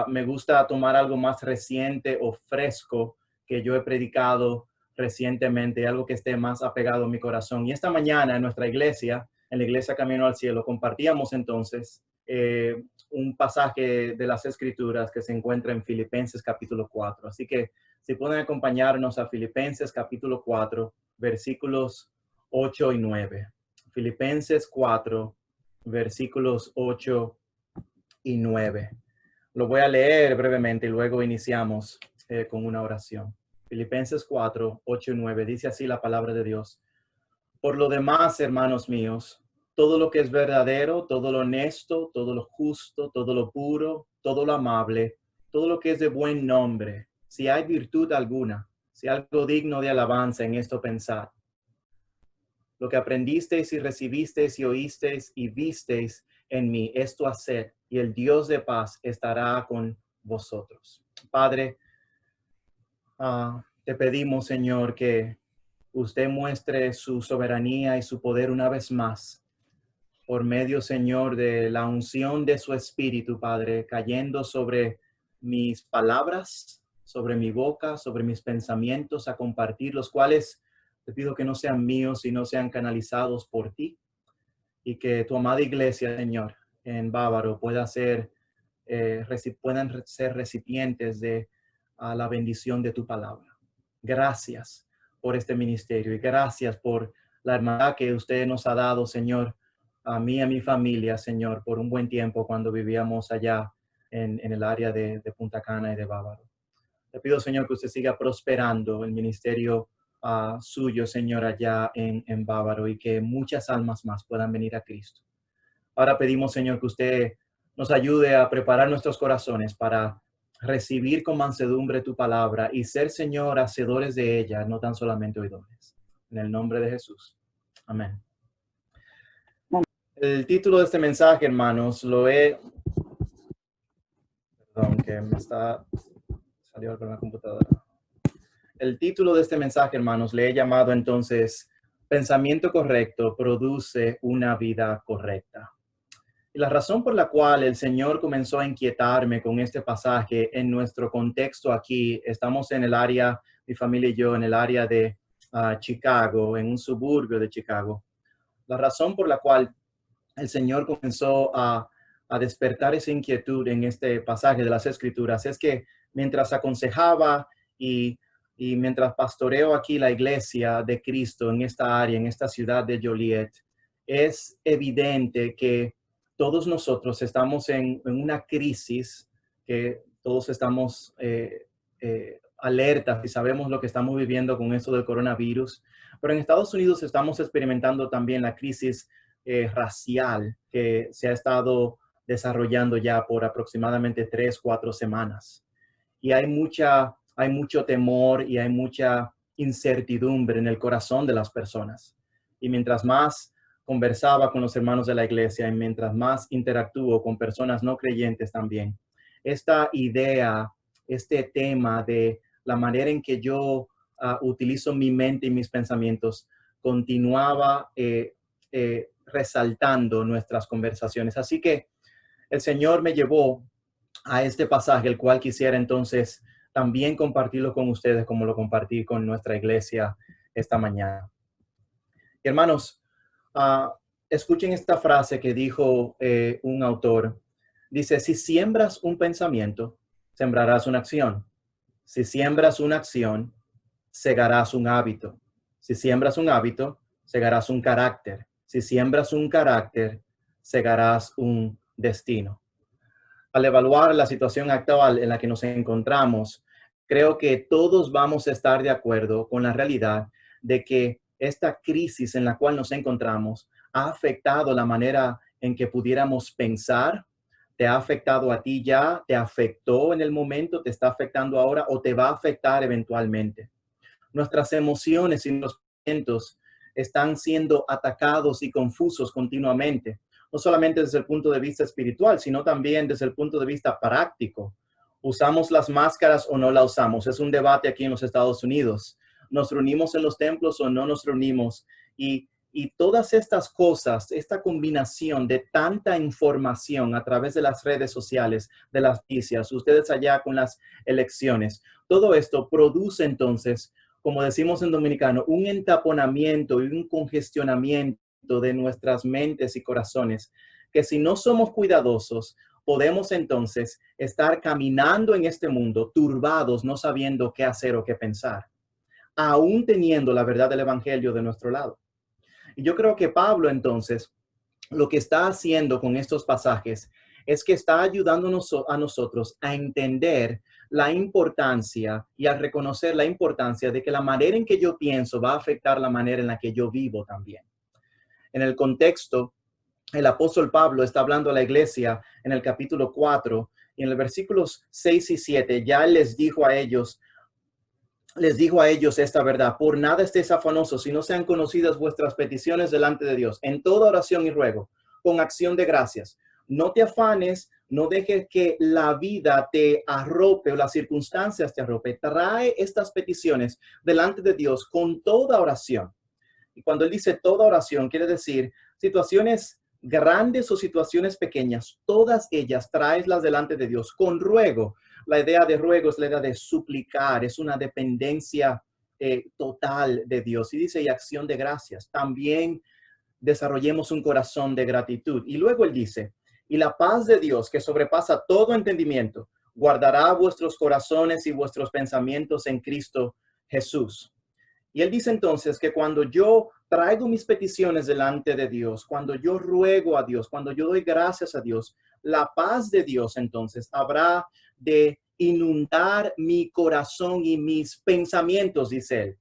me gusta tomar algo más reciente o fresco que yo he predicado recientemente, algo que esté más apegado a mi corazón. Y esta mañana en nuestra iglesia, en la iglesia Camino al Cielo, compartíamos entonces un pasaje de las Escrituras que se encuentra en Filipenses capítulo 4. Así que si pueden acompañarnos a Filipenses capítulo 4, versículos 8 y 9. Filipenses 4, versículos 8 y 9. Lo voy a leer brevemente y luego iniciamos con una oración. Filipenses 4, 8 y 9. Dice así la palabra de Dios. Por lo demás, hermanos míos, todo lo que es verdadero, todo lo honesto, todo lo justo, todo lo puro, todo lo amable, todo lo que es de buen nombre, si hay virtud alguna, si algo digno de alabanza, en esto pensad. Lo que aprendisteis y recibisteis y oísteis y visteis en mí, esto haced, y el Dios de paz estará con vosotros. Padre, te pedimos, Señor, que usted muestre su soberanía y su poder una vez más, por medio, Señor, de la unción de su Espíritu, Padre, cayendo sobre mis palabras, sobre mi boca, sobre mis pensamientos, a compartir, los cuales te pido que no sean míos, sino sean canalizados por ti, y que tu amada iglesia, Señor, en Bávaro puedan ser recipientes de la bendición de tu palabra. Gracias por este ministerio y gracias por la hermandad que usted nos ha dado, Señor, a mí y a mi familia, Señor, por un buen tiempo cuando vivíamos allá en el área de Punta Cana y de Bávaro. Te pido, Señor, que usted siga prosperando el ministerio suyo, Señor, allá en Bávaro, y que muchas almas más puedan venir a Cristo. Ahora pedimos, Señor, que usted nos ayude a preparar nuestros corazones para recibir con mansedumbre tu palabra y ser, Señor, hacedores de ella, no tan solamente oidores. En el nombre de Jesús. Amén. El título de este mensaje, hermanos, Perdón, que me salió algo en la computadora. El título de este mensaje, hermanos, le he llamado entonces, Pensamiento correcto produce una vida correcta. Y la razón por la cual el Señor comenzó a inquietarme con este pasaje en nuestro contexto aquí, estamos en el área, mi familia y yo, en el área de Chicago, en un suburbio de Chicago. La razón por la cual el Señor comenzó a despertar esa inquietud en este pasaje de las Escrituras es que mientras aconsejaba y mientras pastoreo aquí la iglesia de Cristo en esta área, en esta ciudad de Joliet, es evidente que todos nosotros estamos en una crisis, que todos estamos alertas y sabemos lo que estamos viviendo con esto del coronavirus, pero en Estados Unidos estamos experimentando también la crisis racial que se ha estado desarrollando ya por aproximadamente 3-4 semanas. Y hay mucho temor y hay mucha incertidumbre en el corazón de las personas. Y mientras más conversaba con los hermanos de la iglesia y mientras más interactúo con personas no creyentes también, esta idea, este tema de la manera en que yo utilizo mi mente y mis pensamientos continuaba resaltando nuestras conversaciones. Así que el Señor me llevó a este pasaje, el cual quisiera entonces también compartirlo con ustedes como lo compartí con nuestra iglesia esta mañana. Y hermanos, escuchen esta frase que dijo un autor. Dice, si siembras un pensamiento, sembrarás una acción. Si siembras una acción, segarás un hábito. Si siembras un hábito, segarás un carácter. Si siembras un carácter, segarás un destino. Al evaluar la situación actual en la que nos encontramos, creo que todos vamos a estar de acuerdo con la realidad de que esta crisis en la cual nos encontramos ha afectado la manera en que pudiéramos pensar. ¿Te ha afectado a ti ya? ¿Te afectó en el momento? ¿Te está afectando ahora? ¿O te va a afectar eventualmente? Nuestras emociones y los pensamientos están siendo atacados y confusos continuamente, no solamente desde el punto de vista espiritual, sino también desde el punto de vista práctico. ¿Usamos las máscaras o no las usamos? Es un debate aquí en los Estados Unidos. ¿Nos reunimos en los templos o no nos reunimos? Y Y todas estas cosas, esta combinación de tanta información a través de las redes sociales, de las noticias, ustedes allá con las elecciones, todo esto produce entonces, como decimos en dominicano, un entaponamiento y un congestionamiento de nuestras mentes y corazones, que si no somos cuidadosos, podemos entonces estar caminando en este mundo turbados, no sabiendo qué hacer o qué pensar, aún teniendo la verdad del evangelio de nuestro lado. Y yo creo que Pablo entonces lo que está haciendo con estos pasajes es que está ayudándonos a nosotros a entender la importancia y a reconocer la importancia de que la manera en que yo pienso va a afectar la manera en la que yo vivo también. En el contexto, el apóstol Pablo está hablando a la iglesia en el capítulo 4 y en los versículos 6 y 7 ya les dijo a ellos esta verdad: por nada estéis afanosos, si no sean conocidas vuestras peticiones delante de Dios, en toda oración y ruego, con acción de gracias. No te afanes, no dejes que la vida te arrope o las circunstancias te arrope. Trae estas peticiones delante de Dios con toda oración. Y cuando él dice toda oración, quiere decir situaciones grandes o situaciones pequeñas, todas ellas traeslas delante de Dios con ruego. La idea de ruego es la idea de suplicar, es una dependencia total de Dios. Y dice, y acción de gracias. También desarrollemos un corazón de gratitud. Y luego él dice, y la paz de Dios, que sobrepasa todo entendimiento, guardará vuestros corazones y vuestros pensamientos en Cristo Jesús. Y él dice entonces que cuando yo traigo mis peticiones delante de Dios, cuando yo ruego a Dios, cuando yo doy gracias a Dios, la paz de Dios entonces habrá de inundar mi corazón y mis pensamientos, dice él.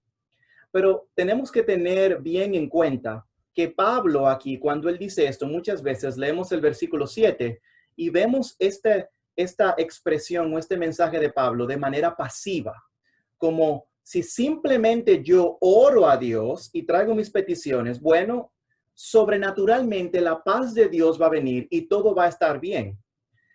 Pero tenemos que tener bien en cuenta que Pablo aquí, cuando él dice esto, muchas veces leemos el versículo 7 y vemos esta expresión o este mensaje de Pablo de manera pasiva, como si simplemente yo oro a Dios y traigo mis peticiones, bueno, sobrenaturalmente la paz de Dios va a venir y todo va a estar bien.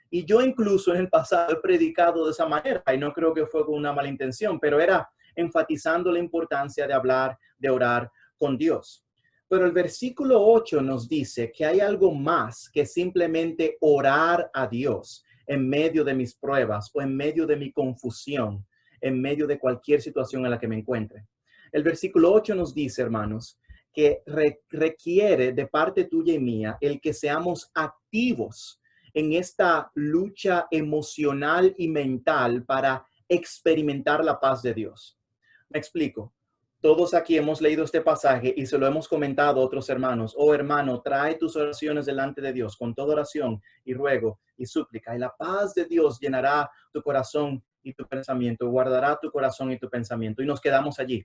Y yo incluso en el pasado he predicado de esa manera y no creo que fue con una mala intención, pero era enfatizando la importancia de hablar, de orar con Dios. Pero el versículo 8 nos dice que hay algo más que simplemente orar a Dios en medio de mis pruebas o en medio de mi confusión, en medio de cualquier situación en la que me encuentre. El versículo 8 nos dice, hermanos, que requiere de parte tuya y mía el que seamos activos en esta lucha emocional y mental para experimentar la paz de Dios. Me explico. Todos aquí hemos leído este pasaje y se lo hemos comentado a otros hermanos. Oh, hermano, trae tus oraciones delante de Dios con toda oración y ruego y súplica. Y la paz de Dios llenará tu corazón y tu pensamiento, guardará tu corazón y tu pensamiento. Y nos quedamos allí.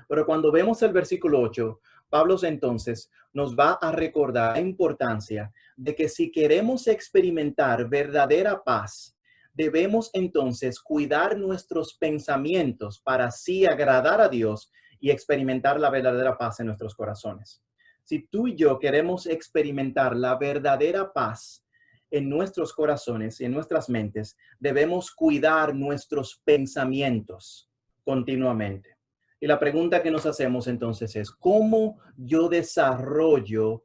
Pero cuando vemos el versículo 8, Pablo entonces nos va a recordar la importancia de que si queremos experimentar verdadera paz, debemos entonces cuidar nuestros pensamientos para así agradar a Dios y experimentar la verdadera paz en nuestros corazones. Si tú y yo queremos experimentar la verdadera paz en nuestros corazones y en nuestras mentes, debemos cuidar nuestros pensamientos continuamente. Y la pregunta que nos hacemos entonces es, ¿cómo yo desarrollo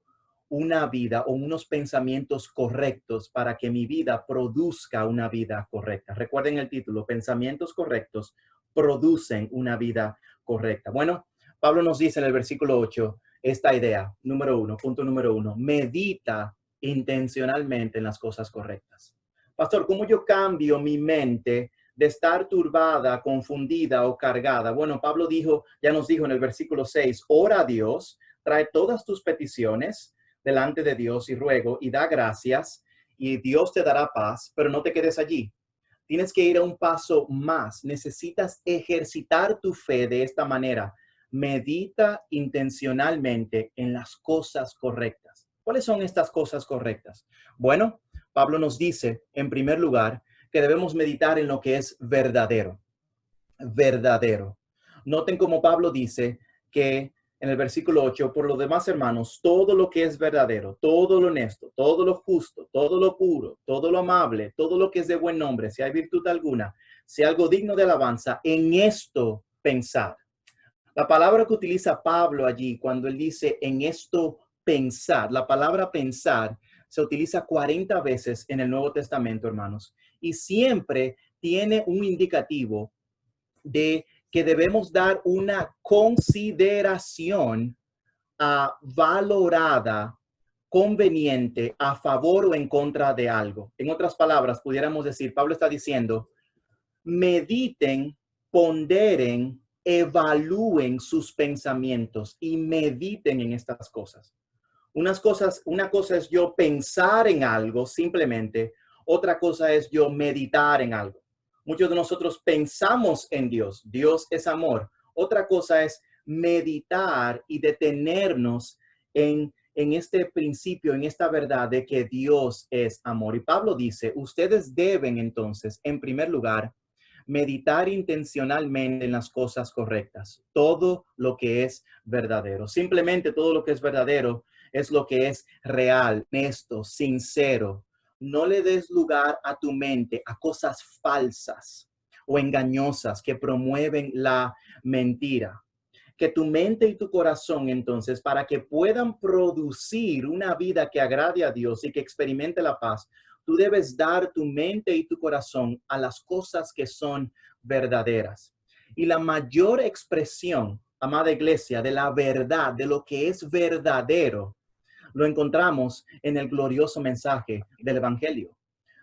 una vida o unos pensamientos correctos para que mi vida produzca una vida correcta? Recuerden el título, pensamientos correctos producen una vida correcta. Bueno, Pablo nos dice en el versículo 8 esta idea, punto número uno, medita intencionalmente en las cosas correctas. Pastor, ¿cómo yo cambio mi mente de estar turbada, confundida o cargada? Bueno, Pablo ya nos dijo en el versículo 6, ora a Dios, trae todas tus peticiones delante de Dios y ruego y da gracias y Dios te dará paz, pero no te quedes allí. Tienes que ir a un paso más. Necesitas ejercitar tu fe de esta manera. Medita intencionalmente en las cosas correctas. ¿Cuáles son estas cosas correctas? Bueno, Pablo nos dice, en primer lugar, que debemos meditar en lo que es verdadero. Verdadero. Noten cómo Pablo dice que en el versículo 8, por lo demás, hermanos, todo lo que es verdadero, todo lo honesto, todo lo justo, todo lo puro, todo lo amable, todo lo que es de buen nombre, si hay virtud alguna, si algo digno de alabanza, en esto pensad. La palabra que utiliza Pablo allí, cuando él dice en esto pensar, la palabra pensar se utiliza 40 veces en el Nuevo Testamento, hermanos, y siempre tiene un indicativo de que debemos dar una consideración valorada, conveniente, a favor o en contra de algo. En otras palabras, pudiéramos decir, Pablo está diciendo, mediten, ponderen, evalúen sus pensamientos y mediten en estas cosas. Una cosa es yo pensar en algo simplemente, otra cosa es yo meditar en algo. Muchos de nosotros pensamos en Dios, Dios es amor. Otra cosa es meditar y detenernos en este principio, en esta verdad de que Dios es amor. Y Pablo dice, ustedes deben entonces, en primer lugar, meditar intencionalmente en las cosas correctas, todo lo que es verdadero. Simplemente todo lo que es verdadero es lo que es real, honesto, sincero. No le des lugar a tu mente a cosas falsas o engañosas que promueven la mentira. Que tu mente y tu corazón, entonces, para que puedan producir una vida que agrade a Dios y que experimente la paz, tú debes dar tu mente y tu corazón a las cosas que son verdaderas. Y la mayor expresión, amada iglesia, de la verdad, de lo que es verdadero, lo encontramos en el glorioso mensaje del Evangelio,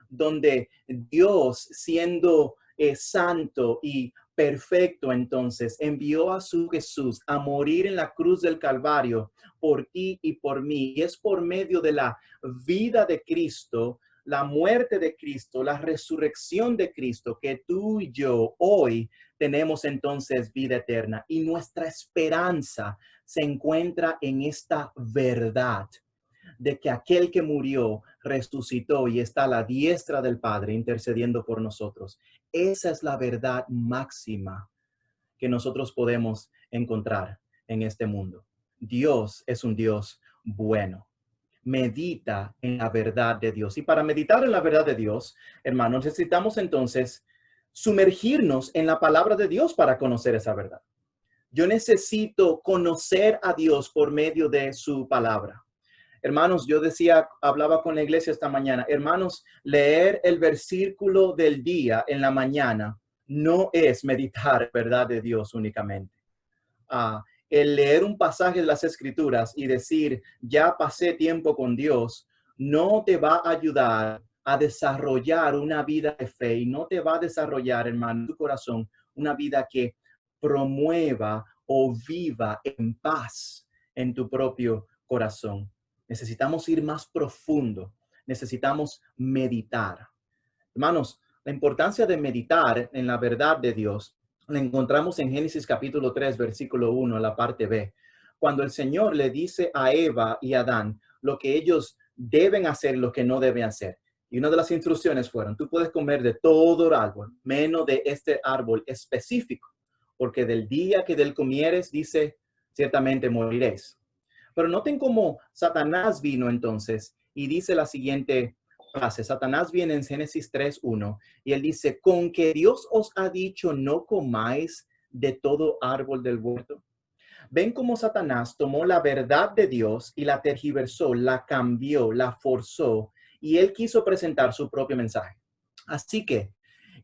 donde Dios, siendo santo y perfecto, entonces envió a su Jesús a morir en la cruz del Calvario por ti y por mí. Y es por medio de la vida de Cristo, la muerte de Cristo, la resurrección de Cristo, que tú y yo hoy tenemos entonces vida eterna. Y nuestra esperanza se encuentra en esta verdad de que aquel que murió resucitó y está a la diestra del Padre intercediendo por nosotros. Esa es la verdad máxima que nosotros podemos encontrar en este mundo. Dios es un Dios bueno. Medita en la verdad de Dios. Y para meditar en la verdad de Dios, hermanos, necesitamos entonces sumergirnos en la palabra de Dios para conocer esa verdad. Yo necesito conocer a Dios por medio de su palabra. Hermanos, yo decía, hablaba con la iglesia esta mañana, hermanos, leer el versículo del día en la mañana no es meditar verdad de Dios únicamente. El leer un pasaje de las escrituras y decir, ya pasé tiempo con Dios, no te va a ayudar a desarrollar una vida de fe y no te va a desarrollar, hermano, en tu corazón, una vida que promueva o viva en paz en tu propio corazón. Necesitamos ir más profundo. Necesitamos meditar. Hermanos, la importancia de meditar en la verdad de Dios la encontramos en Génesis capítulo 3, versículo 1, la parte B. Cuando el Señor le dice a Eva y a Adán lo que ellos deben hacer y lo que no deben hacer. Y una de las instrucciones fueron, tú puedes comer de todo árbol, menos de este árbol específico, porque del día que del comieres, dice, ciertamente moriréis. Pero noten cómo Satanás vino entonces y dice la siguiente frase. Satanás viene en Génesis 3:1 y él dice, con que Dios os ha dicho no comáis de todo árbol del huerto. Ven cómo Satanás tomó la verdad de Dios y la tergiversó, la cambió, la forzó y él quiso presentar su propio mensaje. Así que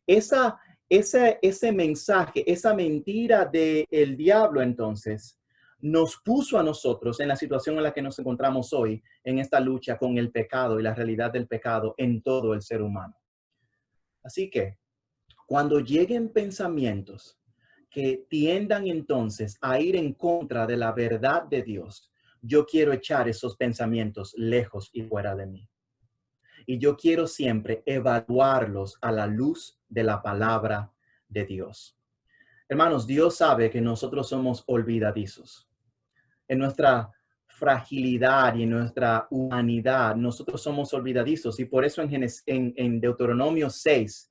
ese mensaje, esa mentira del diablo entonces nos puso a nosotros en la situación en la que nos encontramos hoy, en esta lucha con el pecado y la realidad del pecado en todo el ser humano. Así que cuando lleguen pensamientos que tiendan entonces a ir en contra de la verdad de Dios, yo quiero echar esos pensamientos lejos y fuera de mí. Y yo quiero siempre evaluarlos a la luz de la palabra de Dios. Hermanos, Dios sabe que nosotros somos olvidadizos. En nuestra fragilidad y en nuestra humanidad, nosotros somos olvidadizos. Y por eso en Deuteronomio 6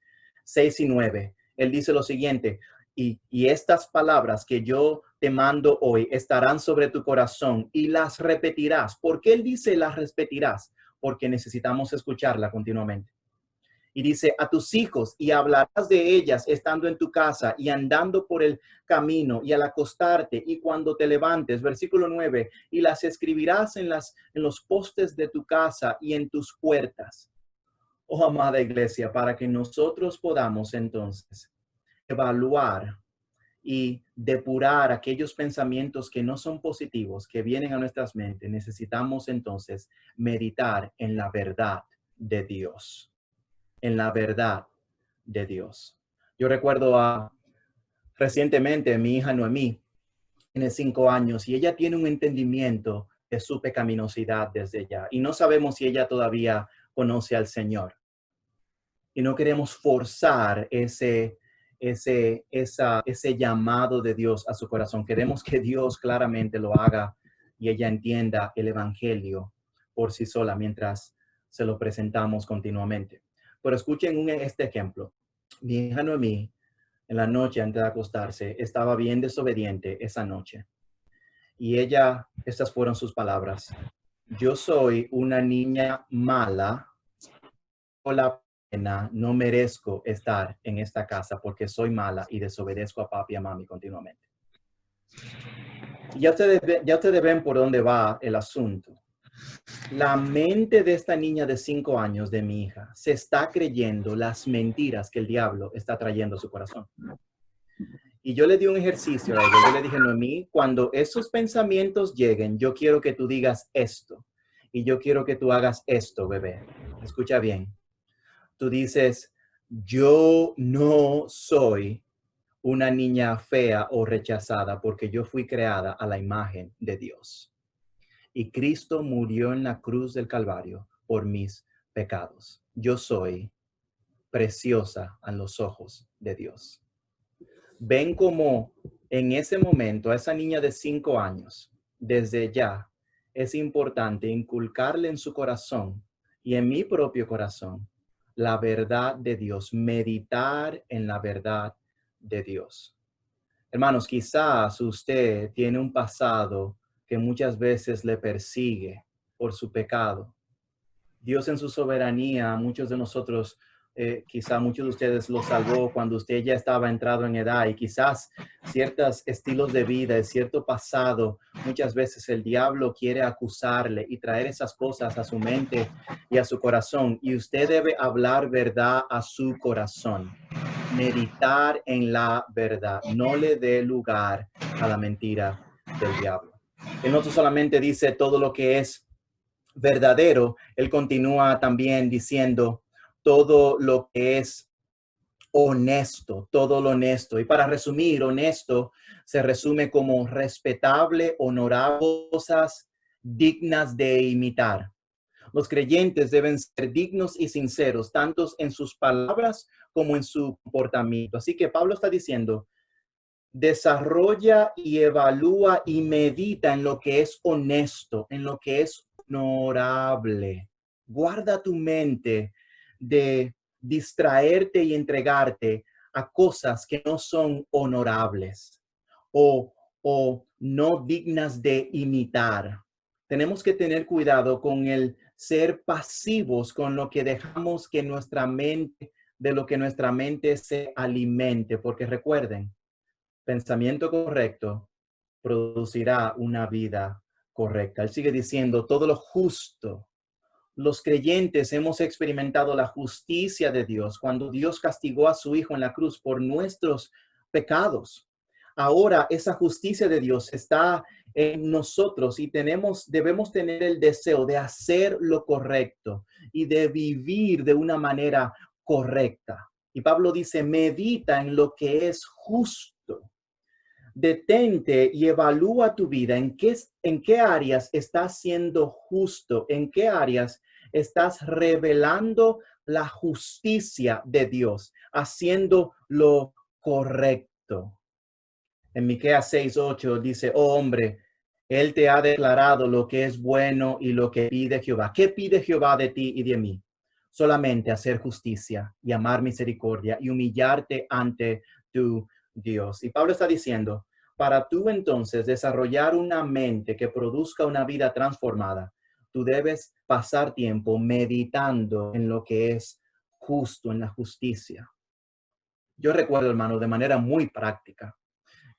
y 9, él dice lo siguiente, y estas palabras que yo te mando hoy estarán sobre tu corazón y las repetirás. ¿Por qué él dice las repetirás? Porque necesitamos escucharla continuamente. Y dice, a tus hijos, y hablarás de ellas estando en tu casa y andando por el camino y al acostarte y cuando te levantes. Versículo 9, y las escribirás en los postes de tu casa y en tus puertas. Oh, amada iglesia, para que nosotros podamos entonces evaluar y depurar aquellos pensamientos que no son positivos, que vienen a nuestras mentes, necesitamos entonces meditar en la verdad de Dios, en la verdad de Dios. Yo recuerdo recientemente mi hija Noemí, tiene 5 años y ella tiene un entendimiento de su pecaminosidad desde ya. Y no sabemos si ella todavía conoce al Señor. Y no queremos forzar ese llamado de Dios a su corazón. Queremos que Dios claramente lo haga y ella entienda el evangelio por sí sola mientras se lo presentamos continuamente. Pero escuchen este ejemplo. Mi hija Noemí, en la noche antes de acostarse, estaba bien desobediente esa noche. Y estas fueron sus palabras. Yo soy una niña mala, por la pena, no merezco estar en esta casa porque soy mala y desobedezco a papi y a mami continuamente. Y ya ustedes ven por dónde va el asunto. La mente de esta niña de 5 años, de mi hija, se está creyendo las mentiras que el diablo está trayendo a su corazón. Y yo le di un ejercicio a ella. Yo le dije, Noemí, cuando esos pensamientos lleguen, yo quiero que tú digas esto. Y yo quiero que tú hagas esto, bebé. Escucha bien. Tú dices, yo no soy una niña fea o rechazada porque yo fui creada a la imagen de Dios. Y Cristo murió en la cruz del Calvario por mis pecados. Yo soy preciosa a los ojos de Dios. Ven cómo en ese momento a esa niña de 5 años, desde ya, es importante inculcarle en su corazón y en mi propio corazón la verdad de Dios, meditar en la verdad de Dios. Hermanos, quizás usted tiene un pasado que muchas veces le persigue por su pecado. Dios en su soberanía, muchos de nosotros, quizá muchos de ustedes lo salvó cuando usted ya estaba entrado en edad y quizás ciertos estilos de vida, cierto pasado, muchas veces el diablo quiere acusarle y traer esas cosas a su mente y a su corazón. Y usted debe hablar verdad a su corazón, meditar en la verdad, no le dé lugar a la mentira del diablo. Él no solamente dice todo lo que es verdadero, él continúa también diciendo todo lo que es honesto, todo lo honesto. Y para resumir, honesto se resume como respetable, honorable, cosas dignas de imitar. Los creyentes deben ser dignos y sinceros, tanto en sus palabras como en su comportamiento. Así que Pablo está diciendo, desarrolla y evalúa y medita en lo que es honesto, en lo que es honorable. Guarda tu mente de distraerte y entregarte a cosas que no son honorables o no dignas de imitar. Tenemos que tener cuidado con el ser pasivos con lo que dejamos que nuestra mente, de lo que nuestra mente se alimente, porque recuerden, pensamiento correcto producirá una vida correcta. Él sigue diciendo, todo lo justo. Los creyentes hemos experimentado la justicia de Dios cuando Dios castigó a su Hijo en la cruz por nuestros pecados. Ahora esa justicia de Dios está en nosotros y debemos tener el deseo de hacer lo correcto y de vivir de una manera correcta. Y Pablo dice, medita en lo que es justo. Detente y evalúa tu vida. ¿En qué áreas estás siendo justo? ¿En qué áreas estás revelando la justicia de Dios, haciendo lo correcto? En Miqueas 6:8 dice, oh hombre, Él te ha declarado lo que es bueno y lo que pide Jehová. ¿Qué pide Jehová de ti y de mí? Solamente hacer justicia y amar misericordia y humillarte ante tu Dios. Y Pablo está diciendo, para tú entonces desarrollar una mente que produzca una vida transformada, tú debes pasar tiempo meditando en lo que es justo, en la justicia. Yo recuerdo, hermano, de manera muy práctica,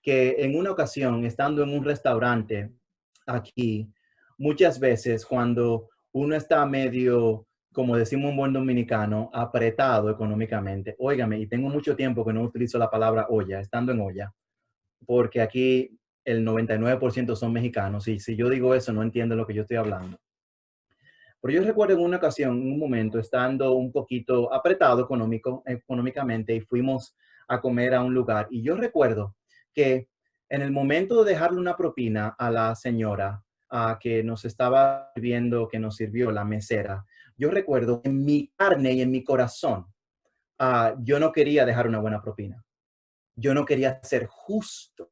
que en una ocasión, estando en un restaurante aquí, muchas veces cuando uno está medio, como decimos un buen dominicano, apretado económicamente, óigame, y tengo mucho tiempo que no utilizo la palabra olla, estando en olla, porque aquí el 99% son mexicanos, y si yo digo eso no entienden lo que yo estoy hablando. Pero yo recuerdo en una ocasión, en un momento, estando un poquito apretado económicamente y fuimos a comer a un lugar. Y yo recuerdo que en el momento de dejarle una propina a la señora que nos estaba sirviendo, que nos sirvió la mesera, yo recuerdo en mi carne y en mi corazón, yo no quería dejar una buena propina. Yo no quería ser justo.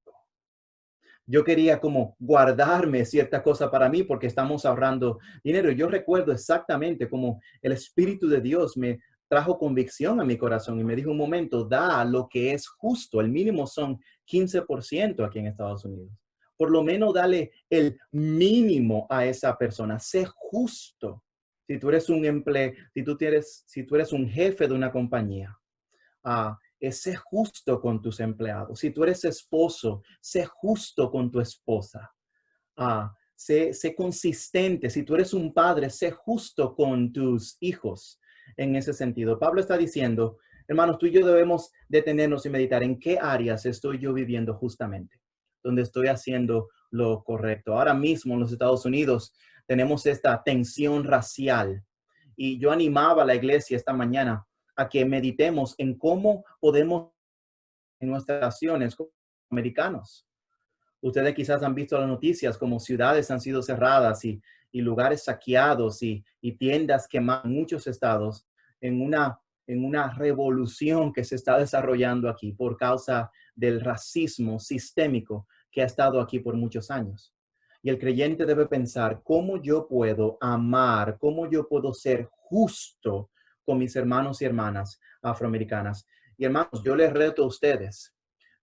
Yo quería como guardarme cierta cosa para mí porque estamos ahorrando dinero. Yo recuerdo exactamente como el Espíritu de Dios me trajo convicción a mi corazón y me dijo un momento, da lo que es justo. El mínimo son 15% aquí en Estados Unidos. Por lo menos dale el mínimo a esa persona. Sé justo. Si tú eres un si tú eres un jefe de una compañía, sé justo con tus empleados. Si tú eres esposo, sé justo con tu esposa. Sé consistente. Si tú eres un padre, sé justo con tus hijos. En ese sentido, Pablo está diciendo, hermanos, tú y yo debemos detenernos y meditar en qué áreas estoy yo viviendo justamente, donde estoy haciendo lo correcto. Ahora mismo en los Estados Unidos tenemos esta tensión racial y yo animaba a la iglesia esta mañana a que meditemos en cómo podemos en nuestras naciones como americanos. Ustedes quizás han visto las noticias como ciudades han sido cerradas y lugares saqueados y tiendas quemadas en muchos estados en una revolución que se está desarrollando aquí por causa del racismo sistémico que ha estado aquí por muchos años. Y el creyente debe pensar cómo yo puedo amar, cómo yo puedo ser justo con mis hermanos y hermanas afroamericanas. Y hermanos, yo les reto a ustedes,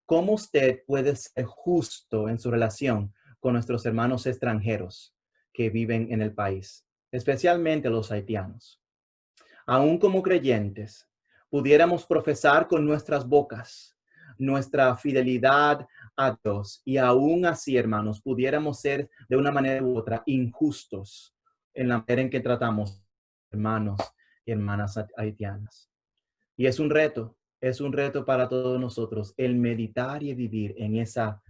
¿cómo usted puede ser justo en su relación con nuestros hermanos extranjeros que viven en el país, especialmente los haitianos? Aún como creyentes, pudiéramos profesar con nuestras bocas nuestra fidelidad a Dios y aún así, hermanos, pudiéramos ser de una manera u otra injustos en la manera en que tratamos hermanos y hermanas haitianas. Y es un reto para todos nosotros el meditar y vivir en esa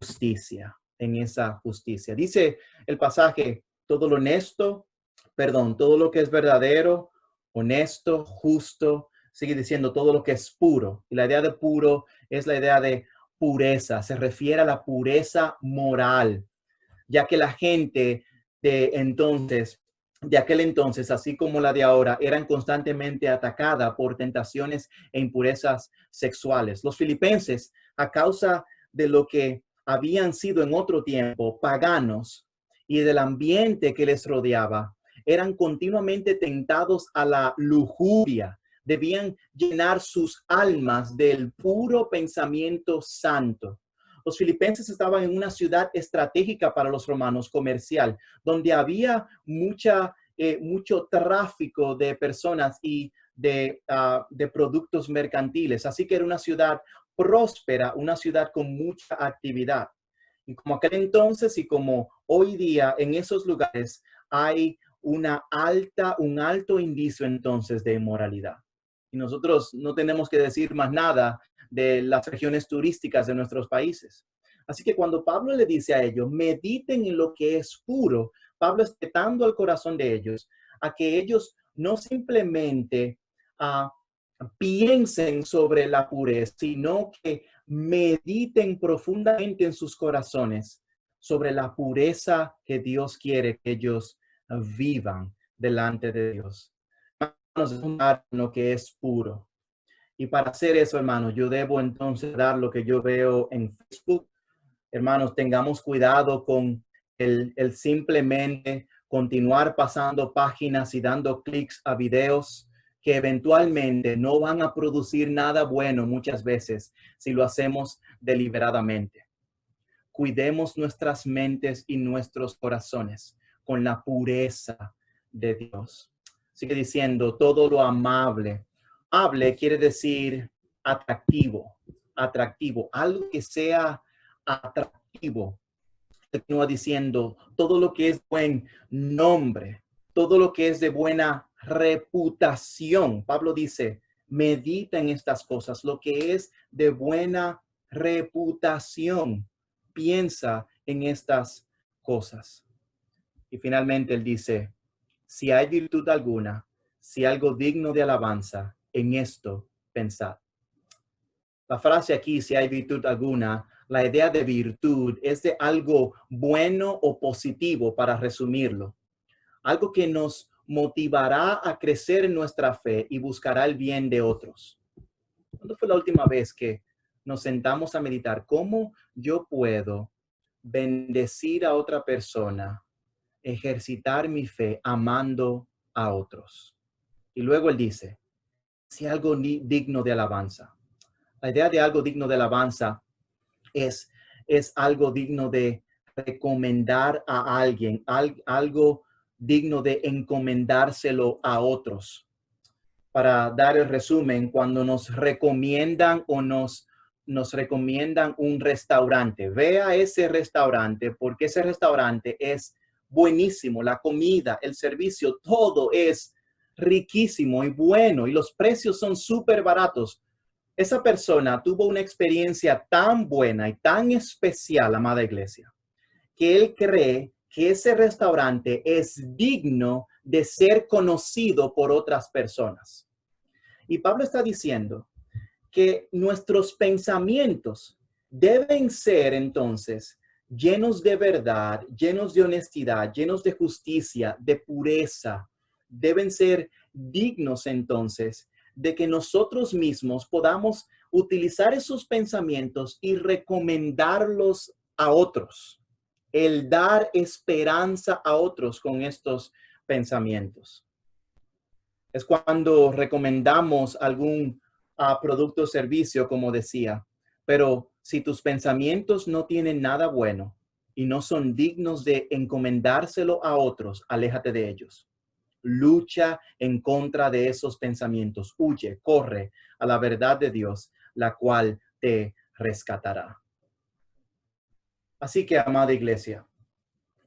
justicia, en esa justicia. Dice el pasaje, todo lo honesto, perdón, todo lo que es verdadero, honesto, justo, sigue diciendo todo lo que es puro. Y la idea de puro es la idea de pureza, se refiere a la pureza moral, ya que la gente de aquel entonces, así como la de ahora, eran constantemente atacada por tentaciones e impurezas sexuales. Los filipenses, a causa de lo que habían sido en otro tiempo paganos y del ambiente que les rodeaba, eran continuamente tentados a la lujuria. Debían llenar sus almas del puro pensamiento santo. Los filipenses estaban en una ciudad estratégica para los romanos, comercial, donde había mucho tráfico de personas y de productos mercantiles. Así que era una ciudad próspera, una ciudad con mucha actividad. Y como aquel entonces y como hoy día en esos lugares hay un alto indicio entonces de inmoralidad. Y nosotros no tenemos que decir más nada de las regiones turísticas de nuestros países. Así que cuando Pablo le dice a ellos, mediten en lo que es puro, Pablo está retando al corazón de ellos a que ellos no simplemente piensen sobre la pureza, sino que mediten profundamente en sus corazones sobre la pureza que Dios quiere que ellos vivan delante de Dios. Lo que es puro. Y para hacer eso, hermanos, yo debo entonces dar lo que yo veo en Facebook. Hermanos, tengamos cuidado con el simplemente continuar pasando páginas y dando clics a videos que eventualmente no van a producir nada bueno muchas veces si lo hacemos deliberadamente. Cuidemos nuestras mentes y nuestros corazones con la pureza de Dios. Sigue diciendo todo lo amable. Amable quiere decir atractivo, atractivo, algo que sea atractivo. Continúa diciendo todo lo que es buen nombre, todo lo que es de buena reputación. Pablo dice, medita en estas cosas, lo que es de buena reputación. Piensa en estas cosas. Y finalmente él dice, si hay virtud alguna, si algo digno de alabanza, en esto pensad. La frase aquí, si hay virtud alguna, la idea de virtud es de algo bueno o positivo, para resumirlo. Algo que nos motivará a crecer en nuestra fe y buscará el bien de otros. ¿Cuándo fue la última vez que nos sentamos a meditar cómo yo puedo bendecir a otra persona, ejercitar mi fe amando a otros? Y luego él dice, si algo digno de alabanza. La idea de algo digno de alabanza es algo digno de recomendar a alguien, algo digno de encomendárselo a otros. Para dar el resumen, cuando nos recomiendan o nos recomiendan un restaurante, ve a ese restaurante porque ese restaurante es buenísimo, la comida, el servicio, todo es riquísimo y bueno y los precios son súper baratos. Esa persona tuvo una experiencia tan buena y tan especial, amada iglesia, que él cree que ese restaurante es digno de ser conocido por otras personas. Y Pablo está diciendo que nuestros pensamientos deben ser entonces llenos de verdad, llenos de honestidad, llenos de justicia, de pureza. Deben ser dignos entonces de que nosotros mismos podamos utilizar esos pensamientos y recomendarlos a otros. El dar esperanza a otros con estos pensamientos. Es cuando recomendamos algún producto o servicio, como decía, pero si tus pensamientos no tienen nada bueno y no son dignos de encomendárselo a otros, aléjate de ellos. Lucha en contra de esos pensamientos. Huye, corre a la verdad de Dios, la cual te rescatará. Así que, amada iglesia,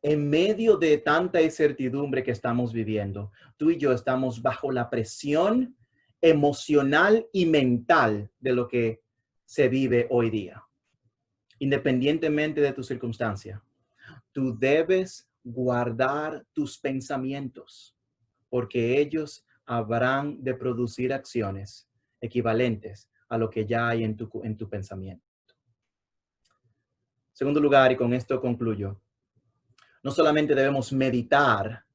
en medio de tanta incertidumbre que estamos viviendo, tú y yo estamos bajo la presión emocional y mental de lo que se vive hoy día. Independientemente de tu circunstancia, tú debes guardar tus pensamientos, porque ellos habrán de producir acciones equivalentes a lo que ya hay en tu pensamiento. Segundo lugar, y con esto concluyo, no solamente debemos meditar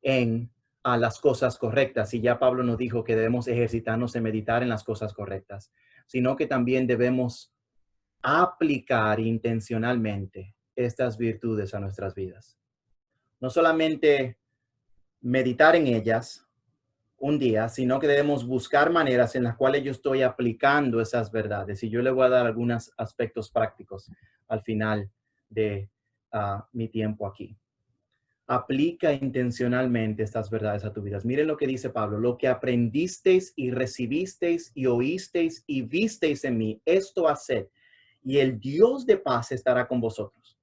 en las cosas correctas, y ya Pablo nos dijo que debemos ejercitarnos en meditar en las cosas correctas, sino que también debemos aplicar intencionalmente estas virtudes a nuestras vidas. No solamente meditar en ellas un día, sino que debemos buscar maneras en las cuales yo estoy aplicando esas verdades. Y yo le voy a dar algunos aspectos prácticos al final de mi tiempo aquí. Aplica intencionalmente estas verdades a tu vida. Miren lo que dice Pablo, lo que aprendisteis y recibisteis y oísteis y visteis en mí, esto haced, y el Dios de paz estará con vosotros.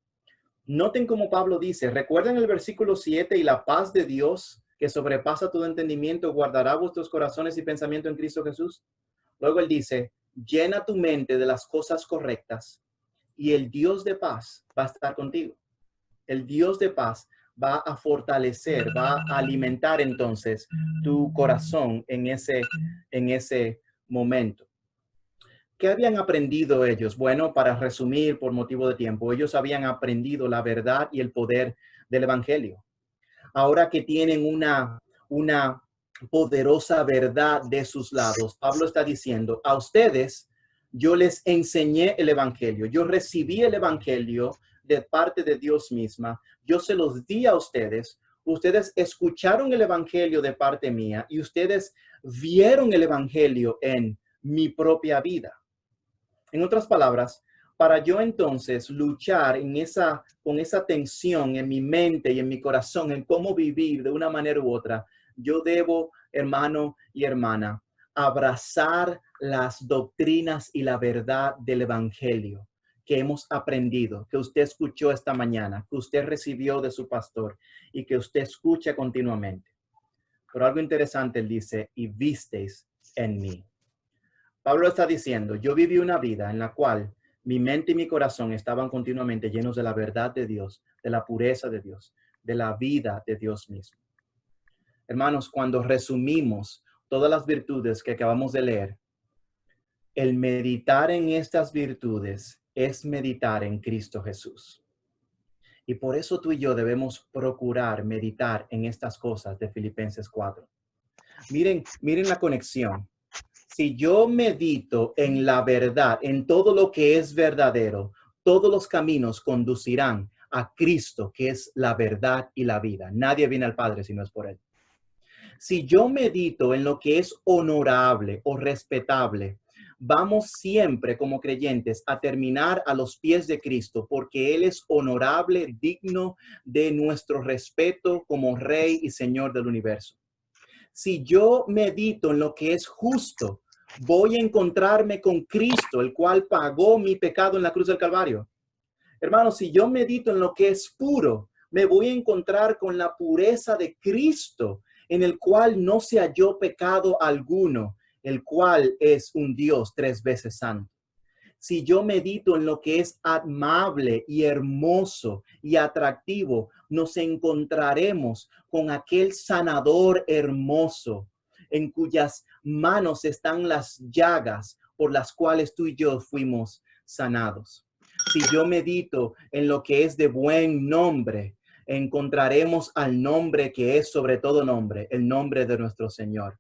Noten cómo Pablo dice, recuerden el versículo 7, y la paz de Dios que sobrepasa todo entendimiento guardará vuestros corazones y pensamiento en Cristo Jesús. Luego él dice, llena tu mente de las cosas correctas y el Dios de paz va a estar contigo. El Dios de paz va a fortalecer, va a alimentar entonces tu corazón en ese momento. ¿Qué habían aprendido ellos? Bueno, para resumir por motivo de tiempo, ellos habían aprendido la verdad y el poder del evangelio. Ahora que tienen una poderosa verdad de sus lados, Pablo está diciendo, a ustedes yo les enseñé el evangelio, yo recibí el evangelio de parte de Dios misma, yo se los di a ustedes, ustedes escucharon el evangelio de parte mía y ustedes vieron el evangelio en mi propia vida. En otras palabras, para yo entonces luchar con esa tensión en mi mente y en mi corazón, en cómo vivir de una manera u otra, yo debo, hermano y hermana, abrazar las doctrinas y la verdad del evangelio que hemos aprendido, que usted escuchó esta mañana, que usted recibió de su pastor y que usted escucha continuamente. Pero algo interesante, él dice, y visteis en mí. Pablo está diciendo, yo viví una vida en la cual mi mente y mi corazón estaban continuamente llenos de la verdad de Dios, de la pureza de Dios, de la vida de Dios mismo. Hermanos, cuando resumimos todas las virtudes que acabamos de leer, el meditar en estas virtudes es meditar en Cristo Jesús. Y por eso tú y yo debemos procurar meditar en estas cosas de Filipenses 4. Miren la conexión. Si yo medito en la verdad, en todo lo que es verdadero, todos los caminos conducirán a Cristo, que es la verdad y la vida. Nadie viene al Padre si no es por Él. Si yo medito en lo que es honorable o respetable, vamos siempre como creyentes a terminar a los pies de Cristo, porque Él es honorable, digno de nuestro respeto como Rey y Señor del universo. Si yo medito en lo que es justo, voy a encontrarme con Cristo, el cual pagó mi pecado en la cruz del Calvario. Hermanos, si yo medito en lo que es puro, me voy a encontrar con la pureza de Cristo, en el cual no se halló pecado alguno, el cual es un Dios 3 veces santo. Si yo medito en lo que es amable y hermoso y atractivo, nos encontraremos con aquel sanador hermoso, en cuyas manos están las llagas por las cuales tú y yo fuimos sanados. Si yo medito en lo que es de buen nombre, encontraremos al nombre que es sobre todo nombre, el nombre de nuestro Señor.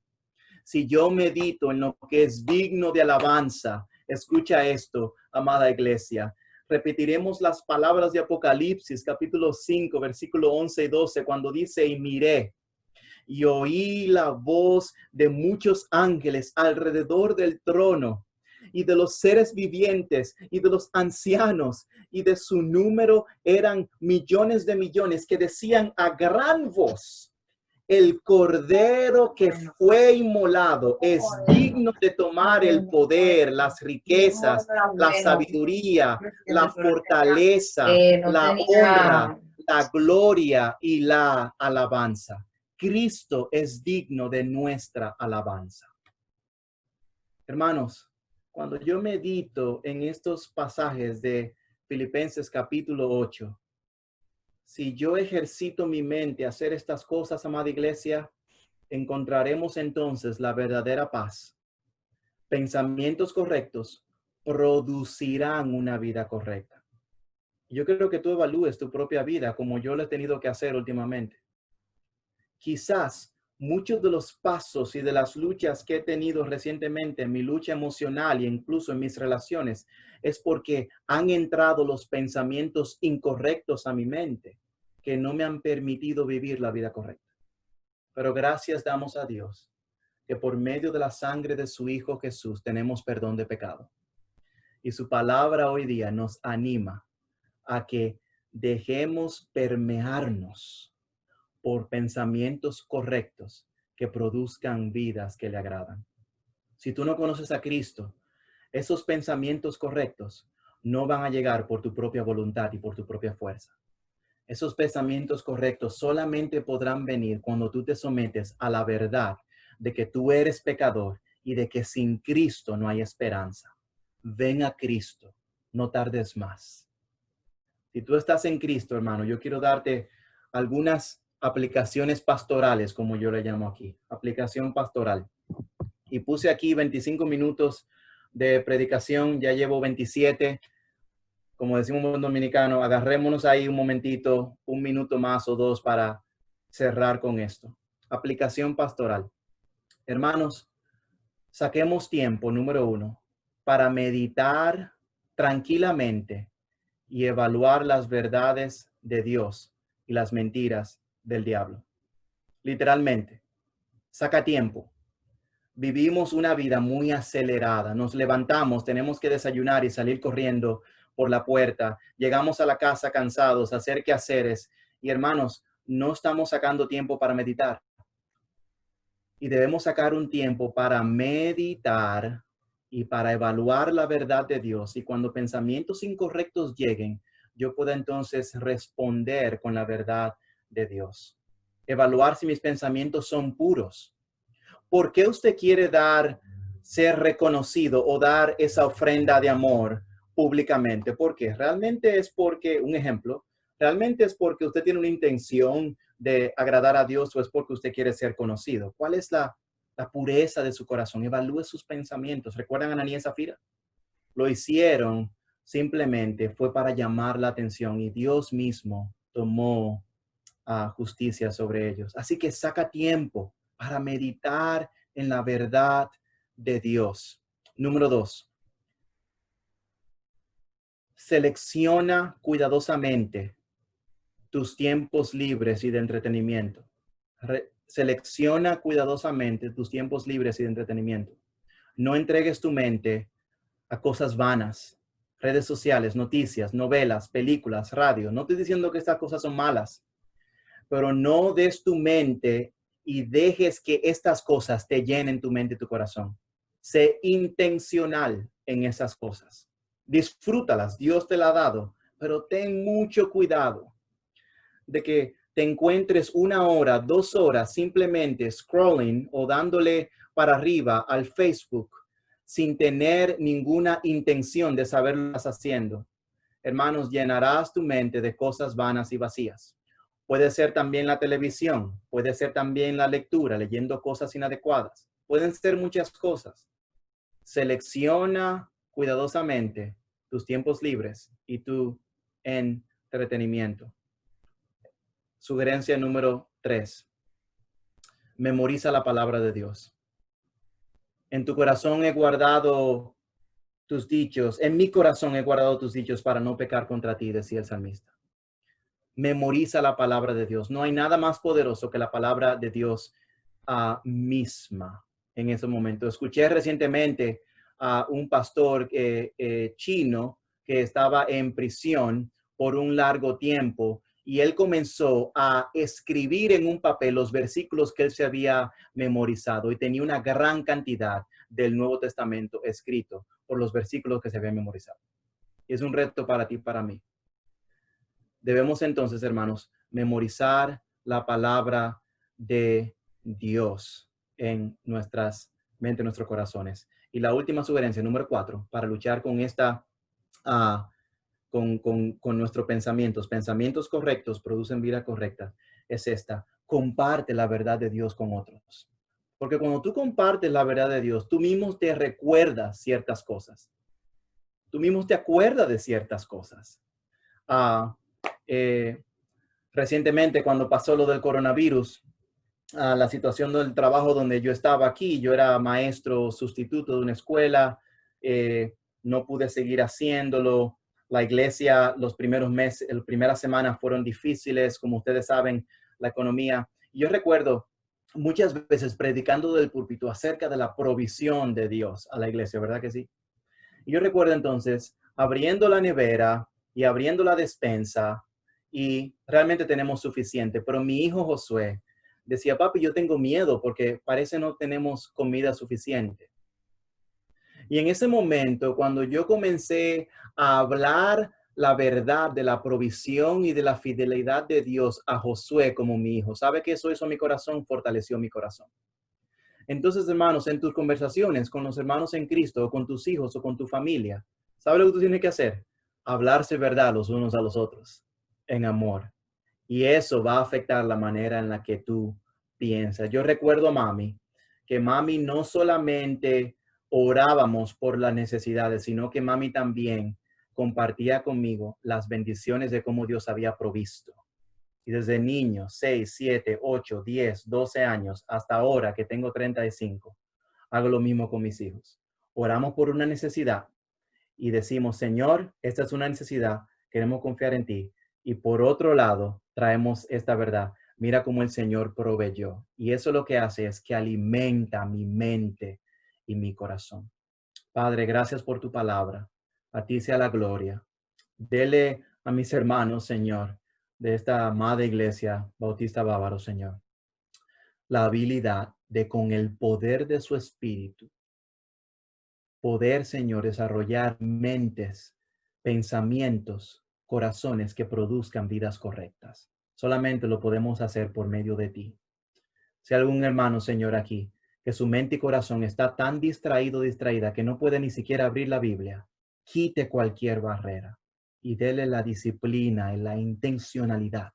Si yo medito en lo que es digno de alabanza, escucha esto, amada iglesia. Repetiremos las palabras de Apocalipsis, capítulo 5, versículo 11 y 12, cuando dice, y miré, y oí la voz de muchos ángeles alrededor del trono, y de los seres vivientes, y de los ancianos, y de su número eran millones de millones, que decían a gran voz, el cordero que fue inmolado es digno de tomar el poder, las riquezas, la sabiduría, la fortaleza, la honra, la gloria y la alabanza. Cristo es digno de nuestra alabanza. Hermanos, cuando yo medito en estos pasajes de Filipenses capítulo 8, si yo ejercito mi mente a hacer estas cosas, amada iglesia, encontraremos entonces la verdadera paz. Pensamientos correctos producirán una vida correcta. Yo creo que tú evalúes tu propia vida como yo lo he tenido que hacer últimamente. Quizás muchos de los pasos y de las luchas que he tenido recientemente en mi lucha emocional e incluso en mis relaciones es porque han entrado los pensamientos incorrectos a mi mente que no me han permitido vivir la vida correcta. Pero gracias damos a Dios que por medio de la sangre de su Hijo Jesús tenemos perdón de pecado. Y su palabra hoy día nos anima a que dejemos permearnos por pensamientos correctos que produzcan vidas que le agradan. Si tú no conoces a Cristo, esos pensamientos correctos no van a llegar por tu propia voluntad y por tu propia fuerza. Esos pensamientos correctos solamente podrán venir cuando tú te sometes a la verdad de que tú eres pecador y de que sin Cristo no hay esperanza. Ven a Cristo, no tardes más. Si tú estás en Cristo, hermano, yo quiero darte algunas aplicaciones pastorales, como yo le llamo aquí, aplicación pastoral. Y puse aquí 25 minutos de predicación, ya llevo 27. Como decimos en dominicano, agarrémonos ahí un momentito, un minuto más o dos para cerrar con esto. Aplicación pastoral. Hermanos, saquemos tiempo, número 1, para meditar tranquilamente y evaluar las verdades de Dios y las mentiras del diablo. Literalmente, saca tiempo. Vivimos una vida muy acelerada. Nos levantamos, tenemos que desayunar y salir corriendo por la puerta. Llegamos a la casa cansados, a hacer quehaceres. Y hermanos, no estamos sacando tiempo para meditar. y debemos sacar un tiempo para meditar y para evaluar la verdad de Dios. Y cuando pensamientos incorrectos lleguen, yo pueda entonces responder con la verdad de Dios. Evaluar si mis pensamientos son puros. ¿Por qué usted quiere ser reconocido o dar esa ofrenda de amor públicamente? ¿Por qué? Realmente es porque, un ejemplo, realmente es porque usted tiene una intención de agradar a Dios o es porque usted quiere ser conocido. ¿Cuál es la pureza de su corazón? Evalúe sus pensamientos. ¿Recuerdan a Ananías y Zafira? Lo hicieron simplemente fue para llamar la atención y Dios mismo tomó justicia sobre ellos. Así que saca tiempo para meditar en la verdad de Dios. Número 2, selecciona cuidadosamente tus tiempos libres y de entretenimiento. Selecciona cuidadosamente tus tiempos libres y de entretenimiento. No entregues tu mente a cosas vanas, redes sociales, noticias, novelas, películas, radio. No estoy diciendo que estas cosas son malas, pero no des tu mente y dejes que estas cosas te llenen tu mente y tu corazón. Sé intencional en esas cosas. Disfrútalas, Dios te la ha dado, pero ten mucho cuidado de que te encuentres 1 hora, 2 horas simplemente scrolling o dándole para arriba al Facebook sin tener ninguna intención de saber lo que estás haciendo. Hermanos, llenarás tu mente de cosas vanas y vacías. Puede ser también la televisión, puede ser también la lectura, leyendo cosas inadecuadas. Pueden ser muchas cosas. Selecciona cuidadosamente tus tiempos libres y tu entretenimiento. Sugerencia número 3. Memoriza la palabra de Dios. En tu corazón he guardado tus dichos. En mi corazón he guardado tus dichos para no pecar contra ti, decía el salmista. Memoriza la palabra de Dios. No hay nada más poderoso que la palabra de Dios misma en ese momento. Escuché recientemente a un pastor chino que estaba en prisión por un largo tiempo y él comenzó a escribir en un papel los versículos que él se había memorizado y tenía una gran cantidad del Nuevo Testamento escrito por los versículos que se habían memorizado. Y es un reto para ti, para mí. Debemos entonces, hermanos, memorizar la palabra de Dios en nuestras mentes, en nuestros corazones. Y la última sugerencia, número 4, para luchar con con nuestros pensamientos. Pensamientos correctos producen vida correcta. Es esta. Comparte la verdad de Dios con otros. Porque cuando tú compartes la verdad de Dios, tú mismo te recuerdas ciertas cosas. Tú mismo te acuerdas de ciertas cosas. Eh, Recientemente, cuando pasó lo del coronavirus, la situación del trabajo donde yo estaba aquí, yo era maestro sustituto de una escuela, no pude seguir haciéndolo. La iglesia, los primeros meses, las primeras semanas fueron difíciles, como ustedes saben, la economía. Yo recuerdo muchas veces predicando del púlpito acerca de la provisión de Dios a la iglesia, ¿verdad que sí? Y yo recuerdo entonces abriendo la nevera y abriendo la despensa y realmente tenemos suficiente. Pero mi hijo Josué decía, papi, yo tengo miedo porque parece no tenemos comida suficiente. Y en ese momento, cuando yo comencé a hablar la verdad de la provisión y de la fidelidad de Dios a Josué como mi hijo, ¿sabe qué eso hizo a mi corazón? Fortaleció mi corazón. Entonces, hermanos, en tus conversaciones con los hermanos en Cristo, o con tus hijos o con tu familia, ¿sabes lo que tú tienes que hacer? Hablarse verdad los unos a los otros en amor. Y eso va a afectar la manera en la que tú piensas. Yo recuerdo a mami, que mami no solamente orábamos por las necesidades, sino que mami también compartía conmigo las bendiciones de cómo Dios había provisto. Y desde niño, 6, 7, 8, 10, 12 años, hasta ahora que tengo 35, hago lo mismo con mis hijos. Oramos por una necesidad y decimos, Señor, esta es una necesidad, queremos confiar en ti. Y por otro lado, traemos esta verdad. Mira cómo el Señor proveyó. Y eso lo que hace es que alimenta mi mente y mi corazón. Padre, gracias por tu palabra. A ti sea la gloria. Dele a mis hermanos, Señor, de esta amada iglesia Bautista Bávaro, Señor, la habilidad de con el poder de su espíritu, poder, Señor, desarrollar mentes, pensamientos, corazones que produzcan vidas correctas. Solamente lo podemos hacer por medio de ti. Si hay algún hermano, Señor, aquí, que su mente y corazón está tan distraído, distraída, que no puede ni siquiera abrir la Biblia, quite cualquier barrera y dele la disciplina y la intencionalidad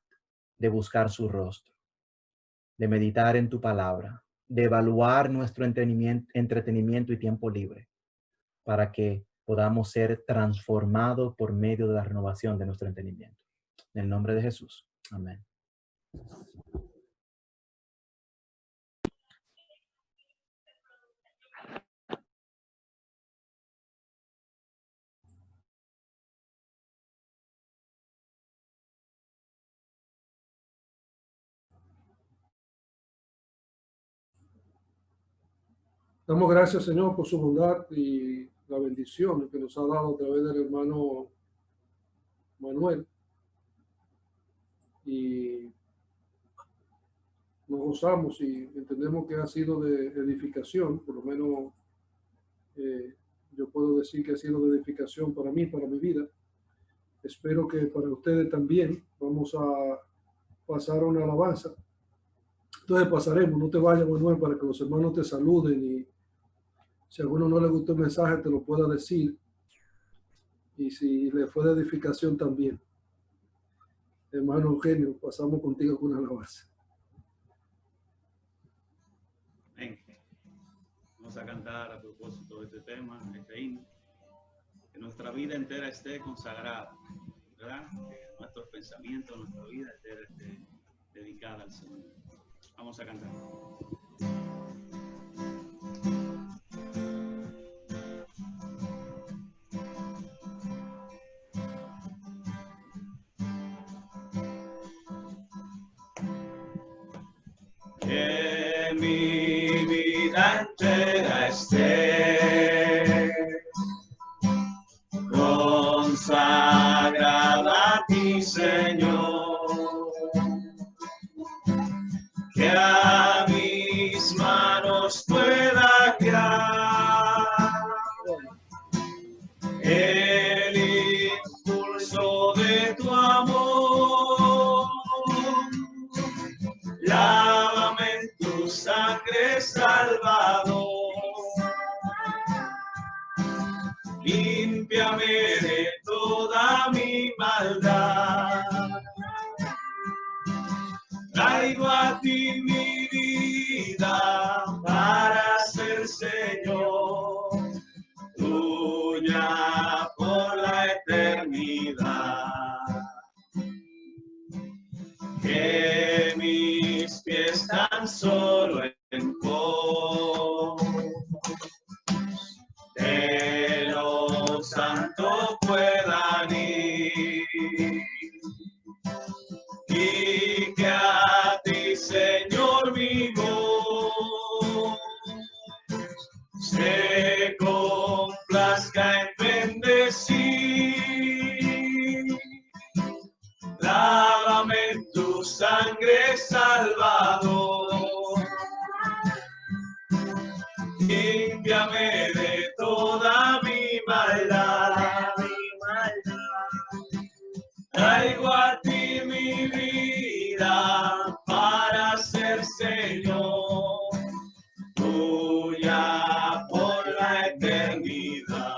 de buscar su rostro, de meditar en tu palabra, de evaluar nuestro entretenimiento y tiempo libre, para que podamos ser transformados por medio de la renovación de nuestro entendimiento. En el nombre de Jesús. Amén. Damos gracias, Señor, por su bondad y la bendición que nos ha dado a través del hermano Manuel. Y nos gozamos y entendemos que ha sido de edificación, por lo menos yo puedo decir que ha sido de edificación para mí, para mi vida. Espero que para ustedes también. Vamos a pasar una alabanza. Entonces pasaremos, no te vayas, Manuel, para que los hermanos te saluden y si a alguno no le gustó el mensaje te lo pueda decir y si le fue de edificación también. Hermano Eugenio, pasamos contigo con una alabanza. Amén. Vamos a cantar a propósito de este tema, este himno. Que nuestra vida entera esté consagrada, ¿verdad? Que nuestros pensamientos, nuestra vida entera esté dedicada al Señor. Vamos a cantar. Que mi vida entera esté consagrada a ti, Señor, que a mis manos pueda guiar el impulso de tu amor. Lávame en tu sangre, Salvador. Límpiame de toda mi maldad. Traigo a ti mi vida para ser Señor, tuya por la eternidad. Que mis pies tan solo en pos de lo santo puedan ir, y que a ti, Señor, mi voz se complazca en bendecir. Lávame en tu sangre, Salvador. Límpiame de toda mi maldad. Traigo a ti mi vida para ser Señor, tuya por la eternidad.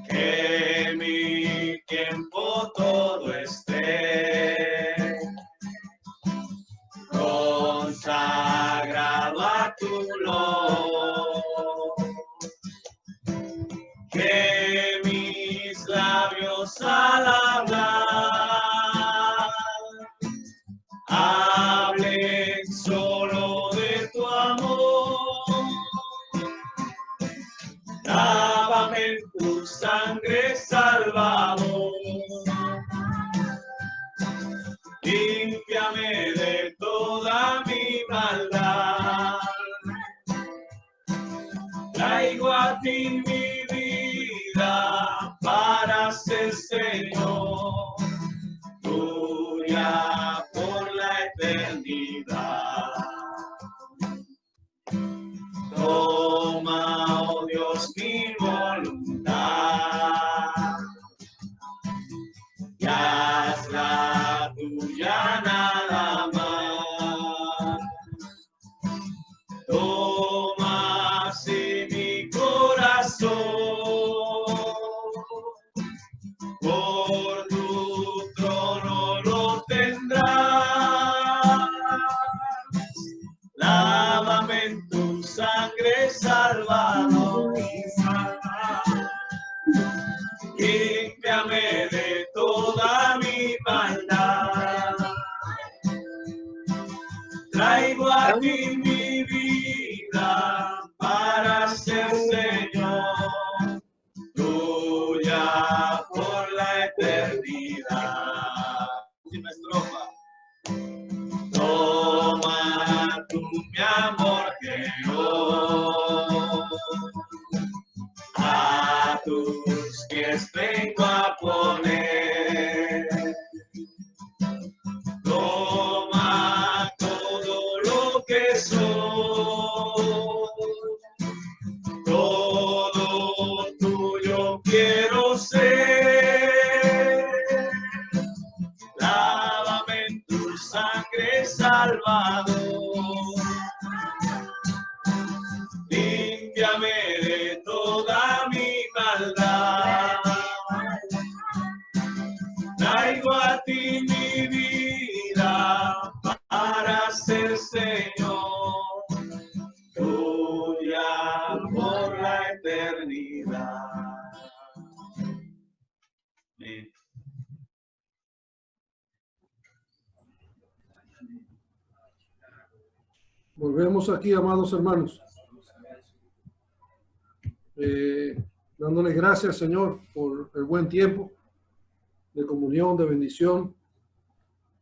Que mi tiempo todo esté consagrado a tu gloria. Que mis labios al hablar hablen solo de tu amor. Lávame en tu sangre, Salvador. Límpiame de toda mi maldad. Traigo a ti mi vida para ser Señor, tuya por la eternidad. y hazla tuya nada más. Toma así mi corazón, por tu trono lo tendrás. Lávame en tu sangre, Salvador, límpiame de toda mi maldad. Traigo a ti mi vida para ser Señor, tuya por la eternidad. Última estrofa. Toma tú mi amor Dios, a tus pies vengo a poner. Toma todo lo que soy, todo tuyo quiero ser. Lávame en tu sangre, Salvador, límpiame de toda mi maldad. Traigo a ti mi vida para ser Señor, tuya por la eternidad. Amén. Volvemos aquí, amados hermanos, dándole gracias, Señor, por el buen tiempo de comunión, de bendición,